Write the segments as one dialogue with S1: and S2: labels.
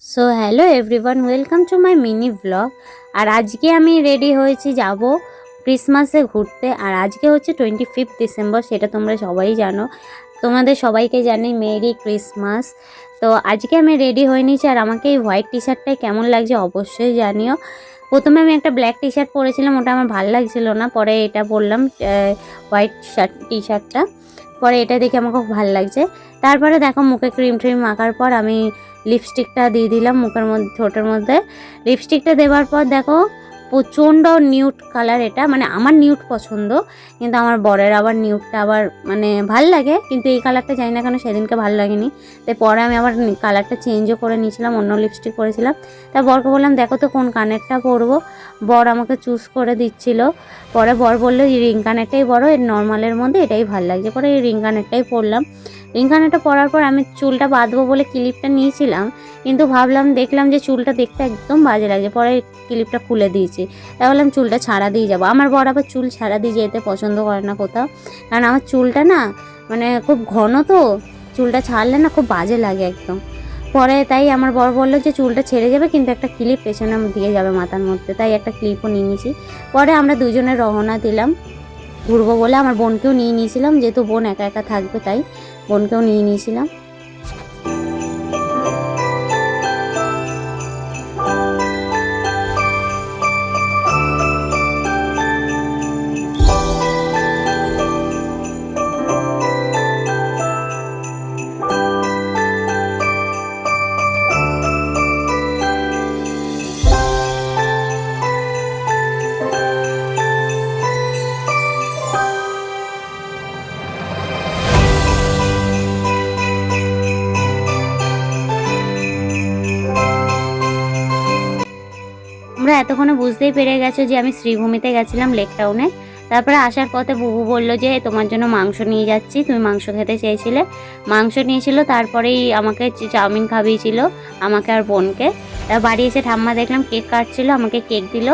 S1: So hello everyone, welcome to my mini blog. আর আজকে আমি রেডি হয়েছি যাব ক্রিসমাসে ঘুরতে। আর আজকে হচ্ছে 25 ডিসেম্বর, সেটা তোমরা সবাই জানো। তোমাদের সবাইকে জানি মেরি ক্রিসমাস। তো আজকে আমি রেডি হয়ে নিয়েছি। আর আমাকে এই হোয়াইট টি শার্টটাই কেমন লাগছে অবশ্যই জানিও। প্রথমে আমি একটা ব্ল্যাক টি শার্ট পরেছিলাম, ওটা আমার ভালো লাগছিল না, পরে এটা পরলাম হোয়াইট টি শার্টটা। পরে এটা দেখে আমাকে খুব ভালো লাগছে। তারপরে দেখো মুখে ক্রিম ট্রিম মাখার পর আমি লিপস্টিকটা দিয়ে দিলাম মুখের মধ্যে, ঠোঁটের মধ্যে। লিপস্টিকটা দেওয়ার পর দেখো প্রচণ্ড নিউট কালার, এটা মানে আমার নিউট পছন্দ, কিন্তু আমার বরের আবার নিউটটা আবার মানে ভাল লাগে, কিন্তু এই কালারটা জানি না কেন সেদিনকে ভালো লাগেনি। তাই পরে আমি আবার কালারটা চেঞ্জও করে নিয়েছিলাম, অন্য লিপস্টিক পরেছিলাম। তাই বরকে বললাম দেখো তো কোন কানেরটা পরবো। বর আমাকে চুজ করে দিচ্ছিল। পরে বর বললো এই রিং কানেরটাই বড়, এর নর্মালের মধ্যে এটাই ভালো লাগছে। পরে এই রিং কানেরটাই পরলাম। রিং কানেরটা পরার পর আমি চুলটা বাঁধবো বলে ক্লিপটা নিয়েছিলাম, কিন্তু দেখলাম যে চুলটা দেখতে একদম বাজে লাগছে। পরে ক্লিপটা খুলে দিয়েছি। তাই বললাম চুলটা ছাড়া দিয়ে যাবো। আমার বর আবার চুল ছাড়া দিয়ে যেতে পছন্দ করে না কোথাও, কারণ আমার চুলটা না মানে খুব ঘন, তো চুলটা ছাড়লে না খুব বাজে লাগে একদম। পরে তাই আমার বর বললো যে চুলটা ছেড়ে যাবে, কিন্তু একটা ক্লিপ পেছনে দিয়ে যাবে মাথার মধ্যে, তাই একটা ক্লিপও নিয়ে নিয়েছি। পরে আমরা দুজনে রওনা দিলাম ঘুরবো বলে। আমার বোনকেও নিয়ে নিয়েছিলাম, যেহেতু বোন একা একা থাকবে তাই বোনকেও নিয়ে নিয়েছিলাম। তোমরা এতক্ষণে বুঝতেই পেরে গেছো যে আমি শ্রীভূমিতে গেছিলাম, লেক টাউনে। তারপরে আসার পথে বুবু বললো যে তোমার জন্য মাংস নিয়ে যাচ্ছি, তুমি মাংস খেতে চেয়েছিলে। মাংস নিয়েছিল, তারপরেই আমাকে চাউমিন খাইয়েছিল, আমাকে আর বোনকে। বাড়ি এসে ঠাম্মা দেখলাম কেক কাটছিল, আমাকে কেক দিল।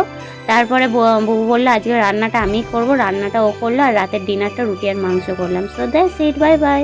S1: তারপরে বুবু বললো আজকে রান্নাটা আমিই করবো, রান্নাটা ও করলো, আর রাতের ডিনারটা রুটি আর মাংস করলাম। So that's it, bye bye.